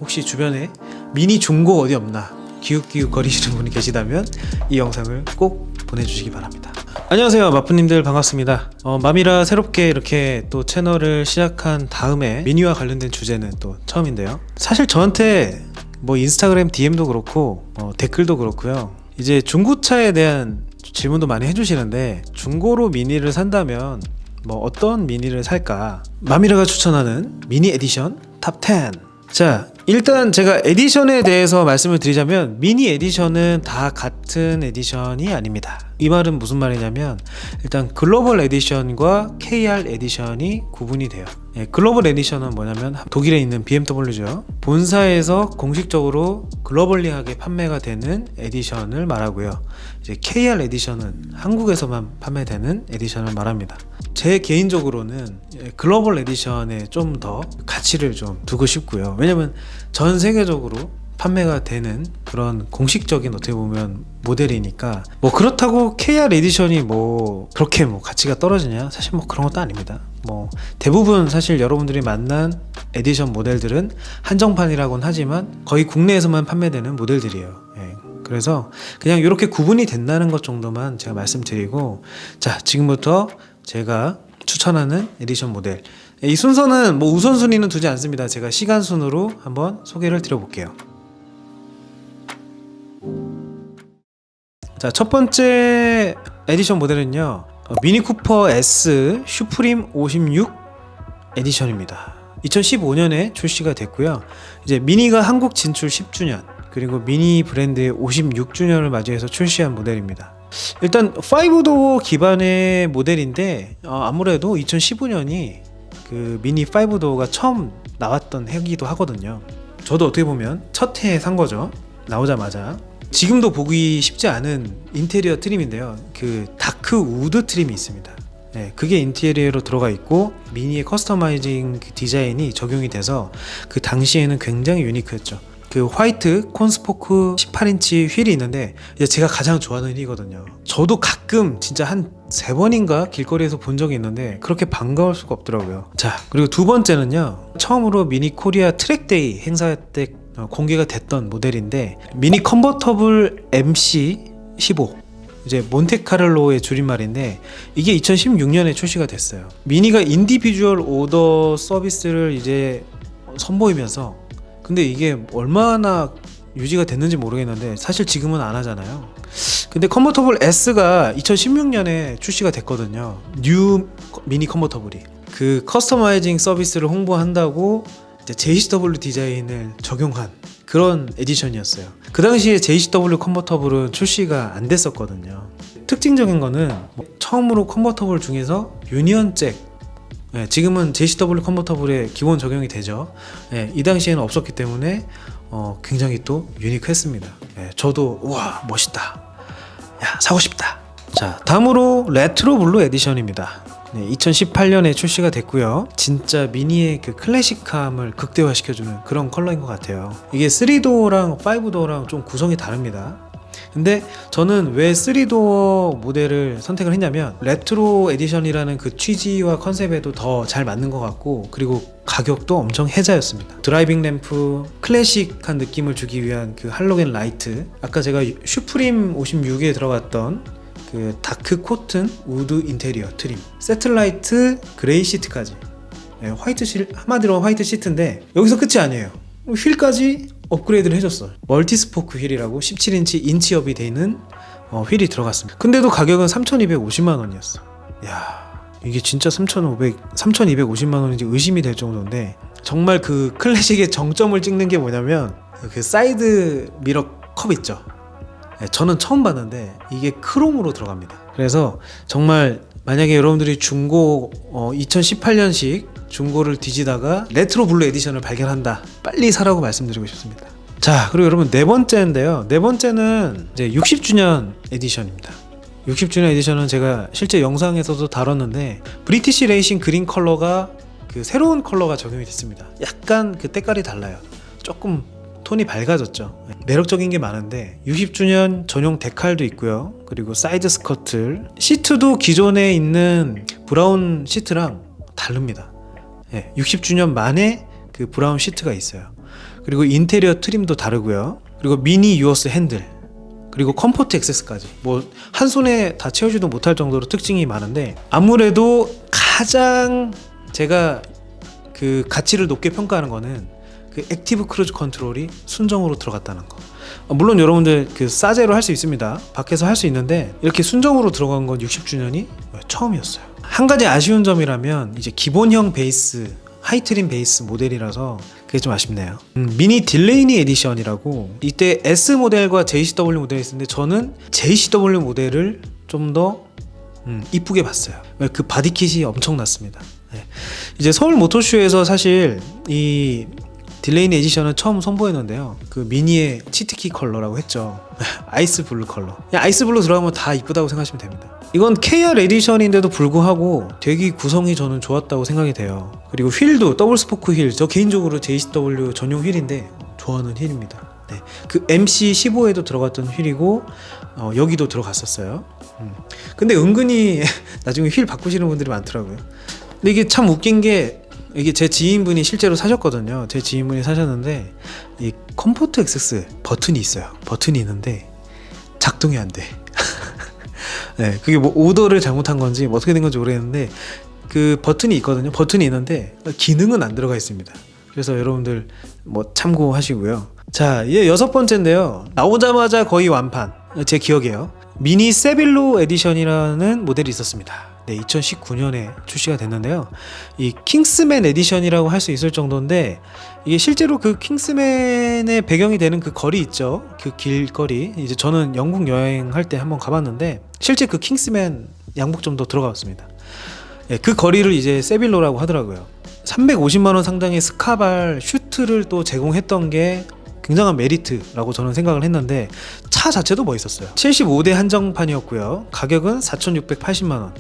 혹시 주변에 미니 중고 어디 없나 기웃기웃 거리시는 분이 계시다면 이 영상을 꼭 보내주시기 바랍니다. 안녕하세요, 마프님들 반갑습니다. 맘이라 새롭게 이렇게 또 채널을 시작한 다음에 미니와 관련된 주제는 또 처음인데요. 사실 저한테 뭐 인스타그램 DM도 그렇고 댓글도 그렇고요, 이제 중고차에 대한 질문도 많이 해주시는데, 중고로 미니를 산다면 뭐 어떤 미니를 살까? 맘이라가 추천하는 미니 에디션 탑 10. 자, 일단 제가 에디션에 대해서 말씀을 드리자면 미니 에디션은 다 같은 에디션이 아닙니다. 이 말은 무슨 말이냐면, 일단 글로벌 에디션과 KR 에디션이 구분이 돼요. 글로벌 에디션은 뭐냐면 독일에 있는 BMW죠. 본사에서 공식적으로 글로벌리하게 판매가 되는 에디션을 말하고요. 이제 KR 에디션은 한국에서만 판매되는 에디션을 말합니다. 제 개인적으로는 글로벌 에디션에 좀 더 가치를 좀 두고 싶고요. 왜냐면 전 세계적으로 판매가 되는 그런 공식적인 어떻게 보면 모델이니까, 뭐 그렇다고 KR 에디션이 뭐 그렇게 뭐 가치가 떨어지냐? 사실 뭐 그런 것도 아닙니다. 뭐 대부분 사실 여러분들이 만난 에디션 모델들은 한정판이라고는 하지만 거의 국내에서만 판매되는 모델들이에요. 그래서 그냥 이렇게 구분이 된다는 것 정도만 제가 말씀드리고, 자, 지금부터 제가 추천하는 에디션 모델, 이 순서는 뭐 우선순위는 두지 않습니다. 제가 시간 순으로 한번 소개를 드려볼게요. 자, 첫 번째 에디션 모델은요, 미니 쿠퍼 S 슈프림 56 에디션입니다. 2015년에 출시가 됐고요. 이제 미니가 한국 진출 10주년, 그리고 미니 브랜드의 56주년을 맞이해서 출시한 모델입니다. 일단 5도어 기반의 모델인데, 아무래도 2015년이 그 미니 5도어가 처음 나왔던 해기도 하거든요. 저도 어떻게 보면 첫 해에 산 거죠. 나오자마자. 지금도 보기 쉽지 않은 인테리어 트림인데요, 그 다크 우드 트림이 있습니다. 그게 인테리어로 들어가 있고 미니의 커스터마이징 디자인이 적용이 돼서 그 당시에는 굉장히 유니크했죠. 그 화이트 콘스포크 18인치 휠이 있는데, 이제 제가 가장 좋아하는 휠이거든요. 저도 가끔 진짜 한 3번인가 길거리에서 본 적이 있는데 그렇게 반가울 수가 없더라고요. 자, 그리고 두 번째는요, 처음으로 미니 코리아 트랙데이 행사 때 공개가 됐던 모델인데, 미니 컨버터블 MC15, 이제 몬테카를로의 줄임말인데, 이게 2016년에 출시가 됐어요. 미니가 인디비주얼 오더 서비스를 이제 선보이면서, 근데 이게 얼마나 유지가 됐는지 모르겠는데 사실 지금은 안 하잖아요. 근데 컨버터블 S가 2016년에 출시가 됐거든요. 뉴 미니 컨버터블이 그 커스터마이징 서비스를 홍보한다고 이제 JCW 디자인을 적용한 그런 에디션이었어요. 그 당시에 JCW 컨버터블은 출시가 안 됐었거든요. 특징적인 거는 처음으로 컨버터블 중에서 유니언 잭, 지금은 JCW 컨버터블에 기본 적용이 되죠. 이 당시에는 없었기 때문에 굉장히 또 유니크했습니다. 저도 우와 멋있다, 야 사고 싶다. 자, 다음으로 레트로 블루 에디션입니다. 2018년에 출시가 됐고요. 진짜 미니의 그 클래식함을 극대화시켜주는 그런 컬러인 것 같아요. 이게 3도어랑 5도어랑 좀 구성이 다릅니다. 근데 저는 왜 3도어 모델을 선택을 했냐면, 레트로 에디션이라는 그 취지와 컨셉에도 더 잘 맞는 것 같고, 그리고 가격도 엄청 혜자였습니다. 드라이빙 램프, 클래식한 느낌을 주기 위한 그 할로겐 라이트, 아까 제가 슈프림 56에 들어갔던 그 다크 코튼 우드 인테리어 트림, 세틀라이트 그레이 시트까지, 화이트 한마디로 화이트 시트인데 여기서 끝이 아니에요. 휠까지 업그레이드를 해줬어요. 멀티스포크 휠이라고 17인치 인치업이 되는 휠이 들어갔습니다. 근데도 가격은 3,250만 원이었어. 야, 이게 진짜 3,250만 원인지 의심이 될 정도인데, 정말 그 클래식의 정점을 찍는 게 뭐냐면 그 사이드 미러 컵 있죠. 저는 처음 봤는데 이게 크롬으로 들어갑니다. 그래서 정말 만약에 여러분들이 중고 2018년식 중고를 뒤지다가 레트로 블루 에디션을 발견한다, 빨리 사라고 말씀드리고 싶습니다. 자, 그리고 여러분 네 번째인데요, 네 번째는 이제 60주년 에디션입니다. 60주년 에디션은 제가 실제 영상에서도 다뤘는데, 브리티시 레이싱 그린 컬러가 그 새로운 컬러가 적용이 됐습니다. 약간 그 때깔이 달라요. 조금 톤이 밝아졌죠. 매력적인 게 많은데 60주년 전용 데칼도 있고요. 그리고 사이드 스커트, 시트도 기존에 있는 브라운 시트랑 다릅니다. 60주년 만에 그 브라운 시트가 있어요. 그리고 인테리어 트림도 다르고요. 그리고 미니 유어스 핸들, 그리고 컴포트 액세스까지 뭐 한 손에 다 채우지도 못할 정도로 특징이 많은데, 아무래도 가장 제가 그 가치를 높게 평가하는 거는 그 액티브 크루즈 컨트롤이 순정으로 들어갔다는 거. 물론 여러분들 그 싸제로 할 수 있습니다. 밖에서 할 수 있는데 이렇게 순정으로 들어간 건 60주년이 처음이었어요. 한 가지 아쉬운 점이라면 이제 기본형 베이스, 하이트림 베이스 모델이라서 그게 좀 아쉽네요. 미니 딜레이니 에디션이라고, 이때 S 모델과 JCW 모델이 있었는데 저는 JCW 모델을 좀 더 이쁘게 봤어요. 그 바디킷이 엄청났습니다. 네. 이제 서울 모터쇼에서 사실 이 딜레이니 에디션은 처음 선보였는데요. 그 미니의 치트키 컬러라고 했죠. 아이스 블루 컬러. 그냥 아이스 블루 들어가면 다 이쁘다고 생각하시면 됩니다. 이건 KR 에디션인데도 불구하고 되게 구성이 저는 좋았다고 생각이 돼요. 그리고 휠도 더블 스포크 휠, 저 개인적으로 JCW 전용 휠인데 좋아하는 휠입니다. 네. 그 MC15에도 들어갔던 휠이고 여기도 들어갔었어요. 근데 은근히 나중에 휠 바꾸시는 분들이 많더라고요. 근데 이게 참 웃긴 게, 이게 제 지인분이 실제로 사셨거든요. 제 지인분이 사셨는데 이 컴포트 액세스 버튼이 있어요. 버튼이 있는데 작동이 안 돼. 네, 그게 뭐 오더를 잘못한 건지 뭐 어떻게 된 건지 모르겠는데 그 버튼이 있거든요. 버튼이 있는데 기능은 안 들어가 있습니다. 그래서 여러분들 뭐 참고하시고요. 자, 이제 6번째인데요. 나오자마자 거의 완판. 제 기억이에요. 미니 세빌로 에디션이라는 모델이 있었습니다. 네, 2019년에 출시가 됐는데요. 이 킹스맨 에디션이라고 할 수 있을 정도인데, 이게 실제로 그 킹스맨의 배경이 되는 그 거리 있죠. 그 길거리. 이제 저는 영국 여행할 때 한번 가봤는데 실제 그 킹스맨 양복점도 들어갔습니다. 네, 그 거리를 이제 세빌로라고 하더라고요. 350만 원 상당의 스카발 슈트를 또 제공했던 게 굉장한 메리트라고 저는 생각을 했는데, 차 자체도 멋있었어요. 75대 한정판이었고요. 가격은 4,680만 원.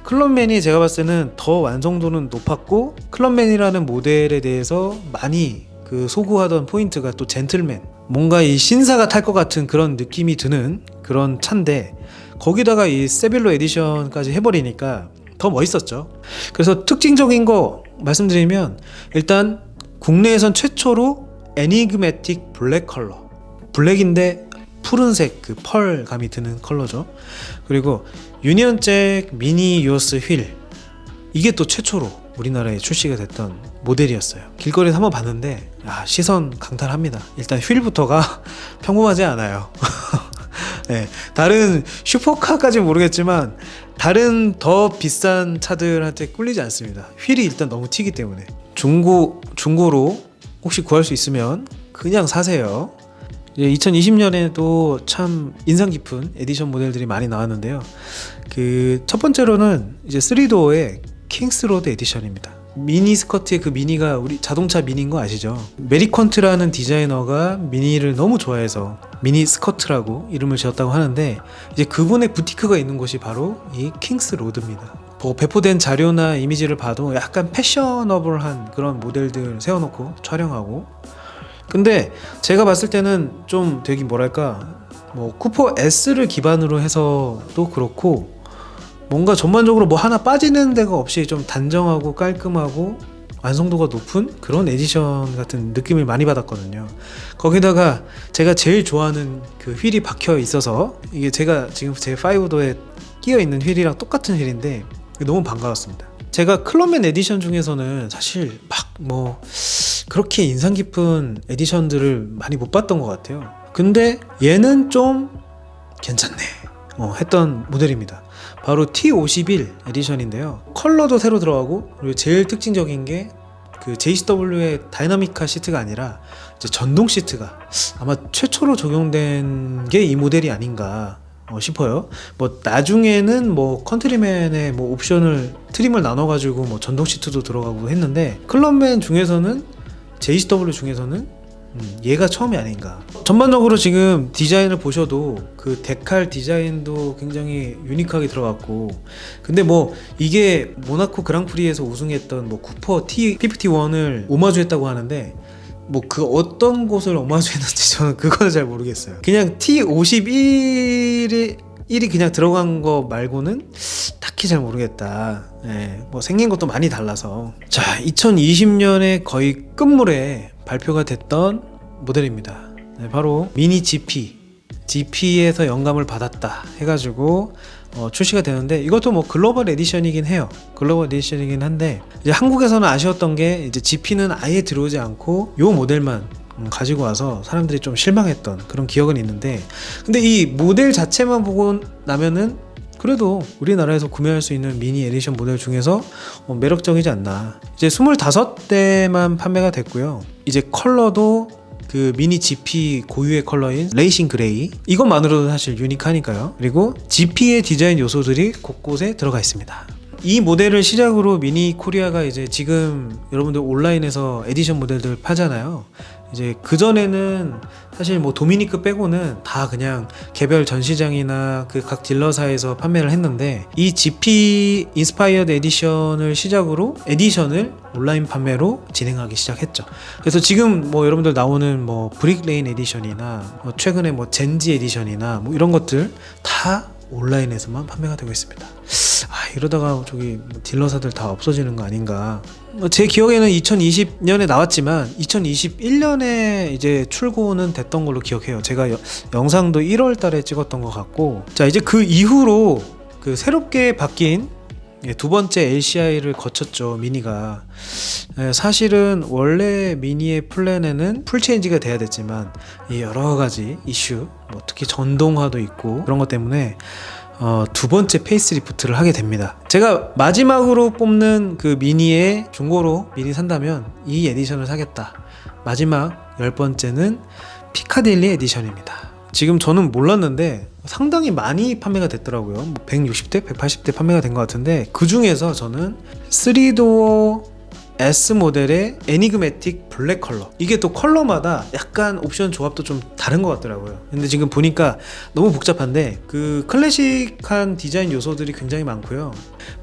클럽맨이 제가 봤을 때는 더 완성도는 높았고, 클럽맨이라는 모델에 대해서 많이 그 소구하던 포인트가 또 젠틀맨, 뭔가 이 신사가 탈 것 같은 그런 느낌이 드는 그런 차인데, 거기다가 이 세빌로 에디션까지 해버리니까 더 멋있었죠. 그래서 특징적인 거 말씀드리면, 일단 국내에선 최초로 애니그매틱 블랙 컬러, 블랙인데 푸른색 그 펄감이 드는 컬러죠. 그리고 유니언잭 미니 유어스 휠, 이게 또 최초로 우리나라에 출시가 됐던 모델이었어요. 길거리에서 한번 봤는데 시선 강탈합니다. 일단 휠부터가 평범하지 않아요. 네, 다른 슈퍼카까지는 모르겠지만 다른 더 비싼 차들한테 꿀리지 않습니다. 휠이 일단 너무 튀기 때문에. 중고로 혹시 구할 수 있으면 그냥 사세요. 2020년에도 참 인상 깊은 에디션 모델들이 많이 나왔는데요. 그 첫 번째로는 이제 3도어의 킹스로드 에디션입니다. 미니 스커트의 그 미니가 우리 자동차 미니인 거 아시죠? 메리퀀트라는 디자이너가 미니를 너무 좋아해서 미니 스커트라고 이름을 지었다고 하는데, 이제 그분의 부티크가 있는 곳이 바로 이 킹스로드입니다. 배포된 자료나 이미지를 봐도 약간 패셔너블한 그런 모델들 세워놓고 촬영하고, 근데 제가 봤을 때는 좀 되게 뭐랄까, 뭐 쿠퍼 S를 기반으로 해서도 그렇고, 뭔가 전반적으로 뭐 하나 빠지는 데가 없이 좀 단정하고 깔끔하고 완성도가 높은 그런 에디션 같은 느낌을 많이 받았거든요. 거기다가 제가 제일 좋아하는 그 휠이 박혀 있어서, 이게 제가 지금 제 5도에 끼어 있는 휠이랑 똑같은 휠인데 너무 반가웠습니다. 제가 클럽맨 에디션 중에서는 사실 막 뭐 그렇게 인상 깊은 에디션들을 많이 못 봤던 것 같아요. 근데 얘는 좀 괜찮네 했던 모델입니다. 바로 T51 에디션인데요. 컬러도 새로 들어가고, 그리고 제일 특징적인 게 그 JCW의 다이나믹카 시트가 아니라 이제 전동 시트가 아마 최초로 적용된 게 이 모델이 아닌가 싶어요. 뭐 나중에는 뭐 컨트리맨의 뭐 옵션을 트림을 나눠가지고 뭐 전동 시트도 들어가고 했는데, 클럽맨 중에서는 JCW 중에서는 얘가 처음이 아닌가. 전반적으로 지금 디자인을 보셔도 그 데칼 디자인도 굉장히 유니크하게 들어갔고, 근데 뭐 이게 모나코 그랑프리에서 우승했던 뭐 쿠퍼 T51을 오마주했다고 하는데, 뭐 그 어떤 곳을 오마주했는지 저는 그거는 잘 모르겠어요. 그냥 T51이 그냥 들어간 거 말고는 딱히 잘 모르겠다. 뭐 생긴 것도 많이 달라서. 자, 2020년에 거의 끝물에 발표가 됐던 모델입니다. 네, 바로 미니 GP에서 영감을 받았다 해가지고 출시가 되는데, 이것도 뭐 글로벌 에디션이긴 해요. 글로벌 에디션이긴 한데, 이제 한국에서는 아쉬웠던 게 이제 GP는 아예 들어오지 않고 요 모델만 가지고 와서 사람들이 좀 실망했던 그런 기억은 있는데, 근데 이 모델 자체만 보고 나면은 그래도 우리나라에서 구매할 수 있는 미니 에디션 모델 중에서 매력적이지 않나. 이제 25대만 판매가 됐고요. 이제 컬러도 그 미니 GP 고유의 컬러인 레이싱 그레이, 이것만으로도 사실 유니크하니까요. 그리고 GP의 디자인 요소들이 곳곳에 들어가 있습니다. 이 모델을 시작으로 미니 코리아가 이제 지금 여러분들 온라인에서 에디션 모델들 파잖아요. 이제 그전에는 사실 뭐 도미니크 빼고는 다 그냥 개별 전시장이나 그 각 딜러사에서 판매를 했는데, 이 GP 인스파이어드 에디션을 시작으로 에디션을 온라인 판매로 진행하기 시작했죠. 그래서 지금 뭐 여러분들 나오는 뭐 브릭레인 에디션이나 뭐 최근에 뭐 젠지 에디션이나 뭐 이런 것들 다 온라인에서만 판매가 되고 있습니다. 이러다가 저기 딜러사들 다 없어지는 거 아닌가. 제 기억에는 2020년에 나왔지만 2021년에 이제 출고는 됐던 걸로 기억해요. 제가 영상도 1월 달에 찍었던 것 같고, 자 이제 그 이후로 그 새롭게 바뀐 두 번째 LCI를 거쳤죠, 미니가. 사실은 원래 미니의 플랜에는 풀체인지가 돼야 됐지만 이 여러 가지 이슈, 뭐 특히 전동화도 있고 그런 것 때문에 두 번째 페이스리프트를 하게 됩니다. 제가 마지막으로 뽑는 그 미니의 중고로 미니 산다면 이 에디션을 사겠다. 마지막 10번째는 피카딜리 에디션입니다. 지금 저는 몰랐는데 상당히 많이 판매가 됐더라고요. 160대, 180대 판매가 된 것 같은데, 그 중에서 저는 3도어 S 모델의 애니그매틱 블랙 컬러, 이게 또 컬러마다 약간 옵션 조합도 좀 다른 것 같더라고요. 근데 지금 보니까 너무 복잡한데 그 클래식한 디자인 요소들이 굉장히 많고요.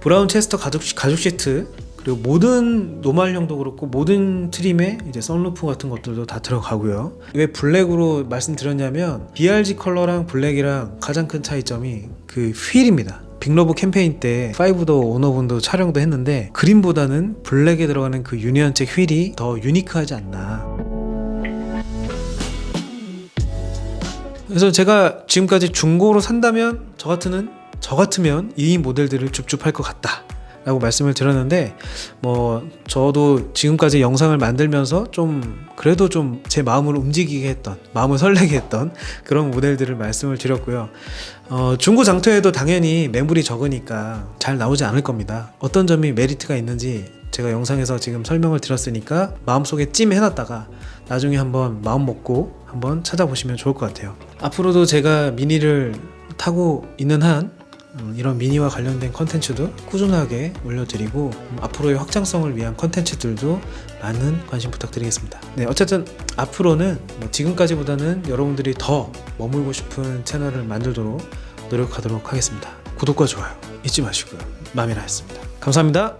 브라운 체스터 가죽 시트, 그리고 모든 노말형도 그렇고 모든 트림에 이제 선루프 같은 것들도 다 들어가고요. 왜 블랙으로 말씀드렸냐면 BRG 컬러랑 블랙이랑 가장 큰 차이점이 그 휠입니다. 빅러브 캠페인 때 5도 오너분도 촬영도 했는데, 그린보다는 블랙에 들어가는 그 유니언체 휠이 더 유니크하지 않나. 그래서 제가 지금까지 중고로 산다면 저 같으면 이 모델들을 줍줍할 것 같다 라고 말씀을 드렸는데, 뭐 저도 지금까지 영상을 만들면서 좀 그래도 좀 제 마음을 움직이게 했던, 마음을 설레게 했던 그런 모델들을 말씀을 드렸고요. 중고 장터에도 당연히 매물이 적으니까 잘 나오지 않을 겁니다. 어떤 점이 메리트가 있는지 제가 영상에서 지금 설명을 드렸으니까 마음속에 찜해놨다가 나중에 한번 마음 먹고 한번 찾아보시면 좋을 것 같아요. 앞으로도 제가 미니를 타고 있는 한 이런 미니와 관련된 컨텐츠도 꾸준하게 올려드리고, 앞으로의 확장성을 위한 컨텐츠들도 많은 관심 부탁드리겠습니다. 네, 어쨌든 앞으로는 뭐 지금까지보다는 여러분들이 더 머물고 싶은 채널을 만들도록 노력하도록 하겠습니다. 구독과 좋아요 잊지 마시고요. 마미라였습니다. 감사합니다.